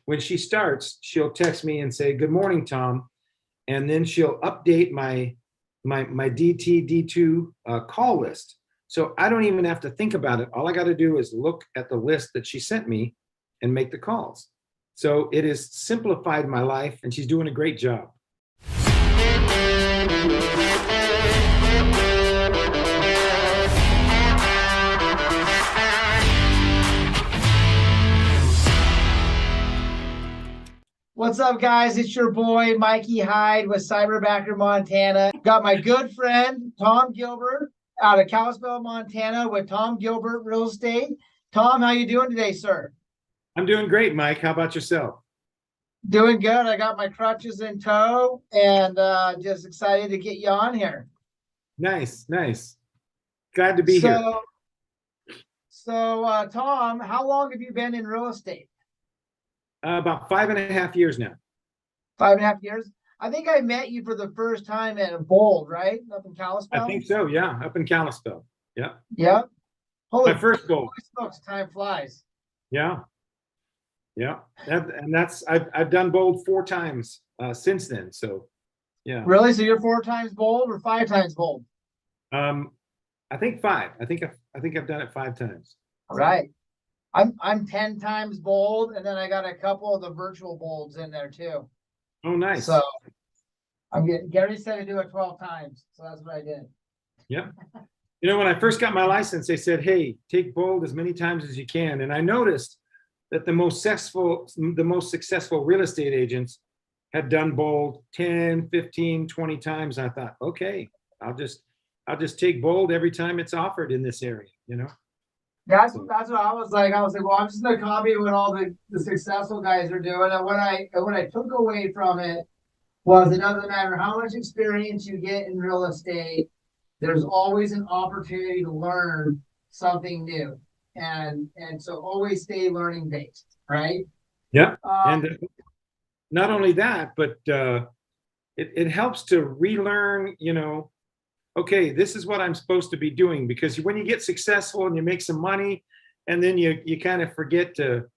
when she starts, she'll text me and say, "Good morning, Tom," and then she'll update my DT2 call list. So I don't even have to think about it. All I got to do is look at the list that she sent me and make the calls. So it has simplified my life, and she's doing a great job. What's up, guys? It's your boy, Mikey Hyde with Cyberbacker, Montana. Got my good friend, Tom Gilbert, out of Kalispell, Montana, with Tom Gilbert Real Estate. Tom, how you doing today, sir? I'm doing great, Mike. How about yourself? Doing good. I got my crutches in tow and just excited to get you on here. Nice, nice. Glad to be here. So, Tom, how long have you been in real estate? About 5.5 years now. 5.5 years? I think I met you for the first time at Bold, right? Up in Kalispell? I think so, yeah. Up in Kalispell. Yeah. Yeah. Holy my first Bold. Smokes, time flies. Yeah. Yeah. I've done Bold 4 times since then. So yeah. Really? So you're 4 times Bold or 5 times Bold? I think 5. I think I've done it 5 times. All right. I'm 10 times Bold, and then I got a couple of the virtual Bolds in there too. Oh, nice. So Gary said to do it 12 times, so that's what I did. Yeah. You know, when I first got my license, they said, "Hey, take Bold as many times as you can." And I noticed that the most successful real estate agents had done Bold 10, 15, 20 times. I thought, okay, I'll just take Bold every time it's offered in this area, you know. That's what I was like. I was like, well, I'm just gonna copy what all the successful guys are doing. And what I took away from it was it doesn't matter how much experience you get in real estate, there's always an opportunity to learn something new. And so always stay learning based, right? Yeah. And not only that, but it helps to relearn, you know, okay, this is what I'm supposed to be doing, because when you get successful and you make some money, and then you kind of forget to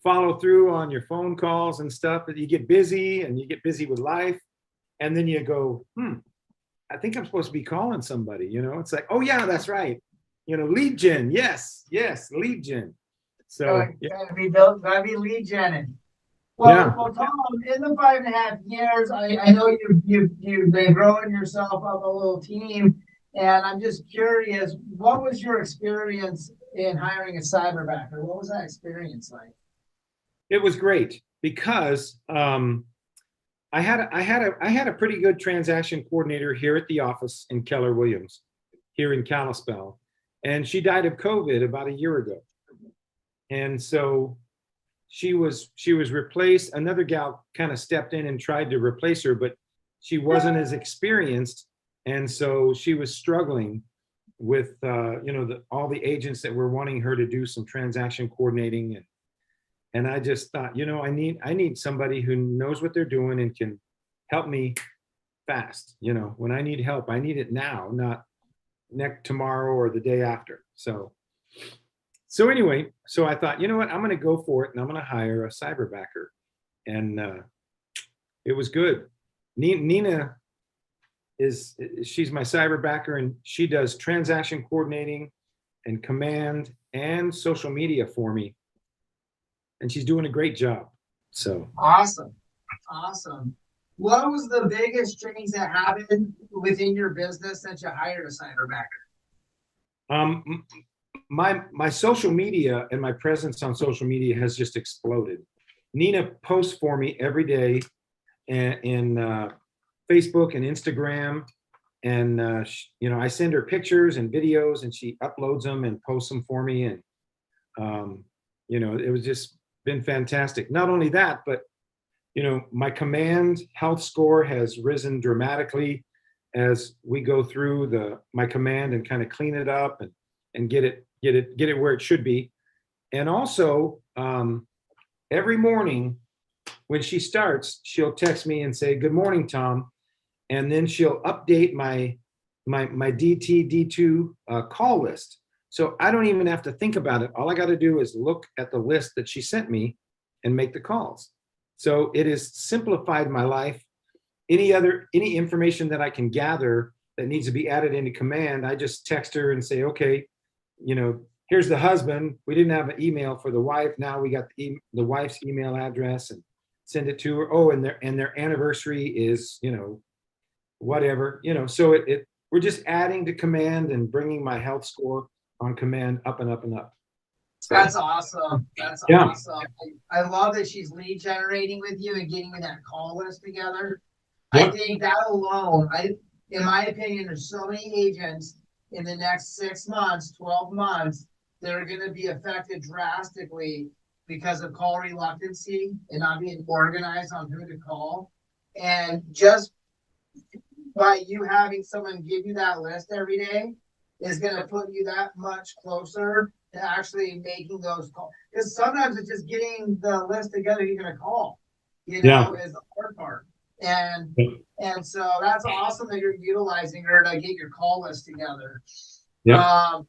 follow through on your phone calls and stuff, but you get busy with life, and then you go, I think I'm supposed to be calling somebody, you know. It's like, oh yeah, that's right. You know, lead gen. Yes, lead gen. So gotta be lead genning. Well, Tom, in the 5.5 years, I know you've been growing yourself up a little team, and I'm just curious, what was your experience in hiring a cyberbacker? What was that experience like? It was great because I had a pretty good transaction coordinator here at the office in Keller Williams, here in Kalispell, and she died of COVID about a year ago, and so she was replaced. Another gal kind of stepped in and tried to replace her, but she wasn't as experienced, and so she was struggling with all the agents that were wanting her to do some transaction coordinating, and I just thought, you know, I need somebody who knows what they're doing and can help me fast. You know, when I need help, I need it now, not tomorrow or the day after. So anyway, so I thought, you know what, I'm going to go for it, and I'm going to hire a cyberbacker. And it was good. Nina she's my cyberbacker, and she does transaction coordinating and command and social media for me. And she's doing a great job. So awesome. What was the biggest change that happened within your business since you hired a cyberbacker? My social media and my presence on social media has just exploded. Nina posts for me every day in Facebook and Instagram, and I send her pictures and videos, and she uploads them and posts them for me, and it was just been fantastic. Not only that, but my command health score has risen dramatically as we go through my command and kind of clean it up and get it where it should be. And also, every morning when she starts, she'll text me and say, "Good morning, Tom," and then she'll update my DT2 call list. So I don't even have to think about it. All I got to do is look at the list that she sent me and make the calls. So it has simplified my life. Any information that I can gather that needs to be added into command, I just text her and say, okay, here's the husband. We didn't have an email for the wife. Now we got the wife's email address, and send it to her. Oh, and their anniversary is, whatever, so we're just adding to command and bringing my health score on command up and up and up. So, that's awesome. That's yeah. awesome. I love that she's lead generating with you and getting that call list together. Yeah. I think that alone, in my opinion, there's so many agents in the next 6 months, 12 months, that are going to be affected drastically because of call reluctancy and not being organized on who to call. And just by you having someone give you that list every day is going to put you that much closer to actually making those calls. Because sometimes it's just getting the list together you're going to call, is the hard part. And so that's awesome that you're utilizing her to get your call list together. Yeah.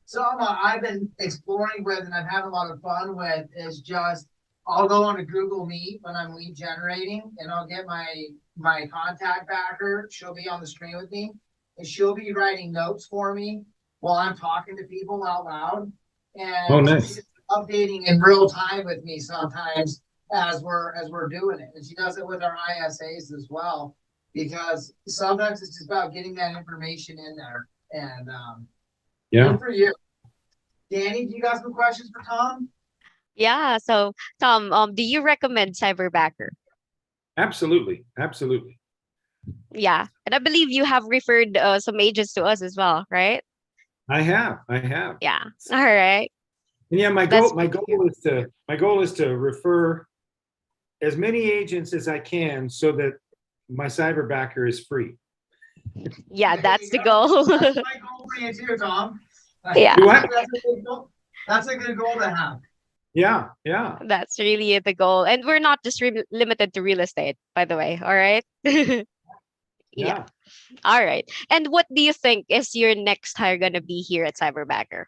Something I've been exploring with and I've had a lot of fun with is just I'll go on to Google Meet when I'm lead generating, and I'll get my contact backer. She'll be on the screen with me, and she'll be writing notes for me while I'm talking to people out loud. And nice. She's updating in real time with me sometimes as we're doing it. And she does it with our ISAs as well, because sometimes it's just about getting that information in there. And good for you. Danny, do you got some questions for Tom? Yeah. So Tom, do you recommend Cyberbacker? Absolutely. Absolutely. Yeah. And I believe you have referred some agents to us as well, right? I have. Yeah. All right. And yeah, my goal is to refer as many agents as I can so that my Cyberbacker is free. Yeah, that's the goal. That's my goal for you too, Tom. Yeah. That's a good goal to have. Yeah. That's really the goal. And we're not just limited to real estate, by the way. All right. Yeah. All right. And what do you think is your next hire going to be here at Cyberbacker?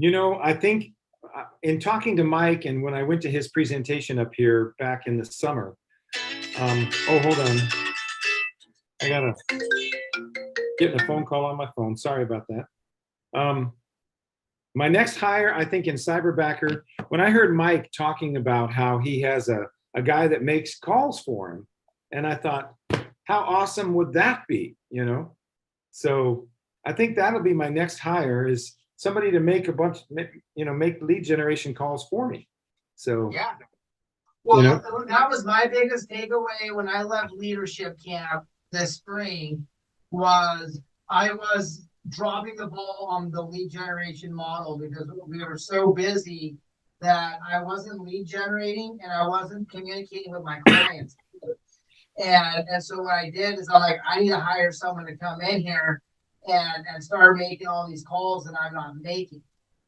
I think in talking to Mike and when I went to his presentation up here back in the summer, hold on. I gotta get a phone call on my phone. Sorry about that. My next hire, I think in Cyberbacker, when I heard Mike talking about how he has a guy that makes calls for him, and I thought, how awesome would that be? So I think that'll be my next hire, is somebody to make make lead generation calls for me. So yeah. Well, that was my biggest takeaway when I left leadership camp this spring. I was dropping the ball on the lead generation model because we were so busy that I wasn't lead generating and I wasn't communicating with my clients. And so what I did is I'm like, I need to hire someone to come in here and start making all these calls that I'm not making.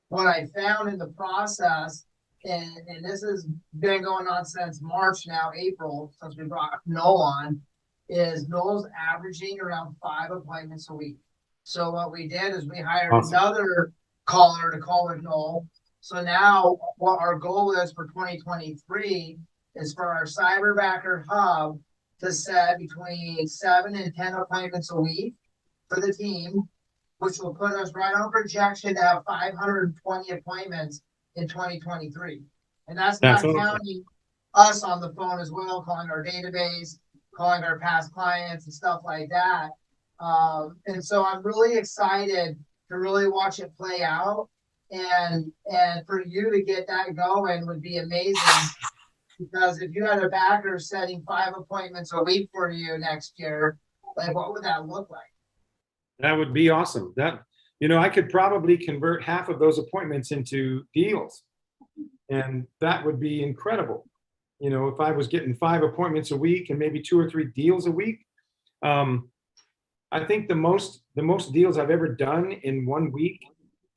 What I found in the process, and this has been going on since March now, April, since we brought Noel on, is Noel's averaging around 5 appointments a week. So what we did is we hired another caller to call with Noel. So now what our goal is for 2023 is for our Cyberbacker hub to set between 7 and 10 appointments a week for the team, which will put us right on projection to have 520 appointments in 2023. And that's not counting us on the phone as well, calling our database, calling our past clients and stuff like that. And so I'm really excited to really watch it play out. And for you to get that going would be amazing, because if you had a backer setting 5 appointments a week for you next year, like what would that look like? That would be awesome. I could probably convert half of those appointments into deals, and that would be incredible. If I was getting 5 appointments a week and maybe 2 or 3 deals a week, I think the most deals I've ever done in 1 week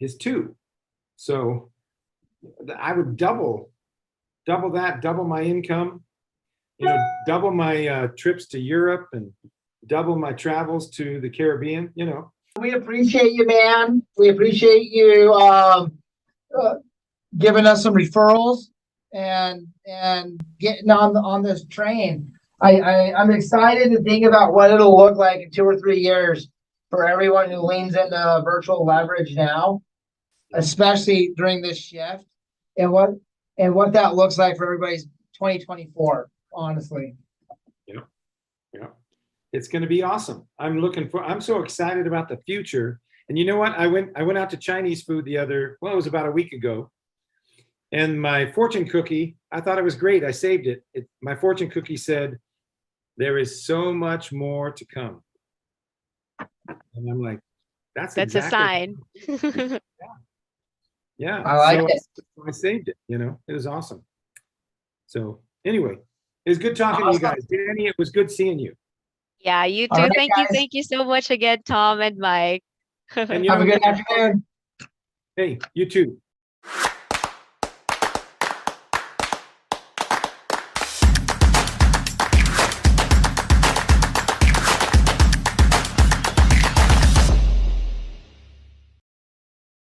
is 2. So I would double that, double my income, double my trips to Europe and double my travels to the Caribbean, We appreciate you, man. We appreciate you giving us some referrals. and getting on this train. I'm excited to think about what it'll look like in 2 or 3 years for everyone who leans into virtual leverage now, especially during this shift, and what that looks like for everybody's 2024. Honestly. Yeah. Yeah. It's going to be awesome. I'm so excited about the future. And you know what? I went out to Chinese food it was about a week ago. And my fortune cookie, I thought it was great. I saved it. My fortune cookie said, there is so much more to come. And I'm like, that's That's exactly. a sign. Yeah. I like so it. I saved it, it was awesome. So anyway, it was good talking to you guys. Danny, it was good seeing you. Yeah, you All too. right, Thank you. guys. Thank you so much again, Tom and Mike. And Have a good afternoon. hey, you too.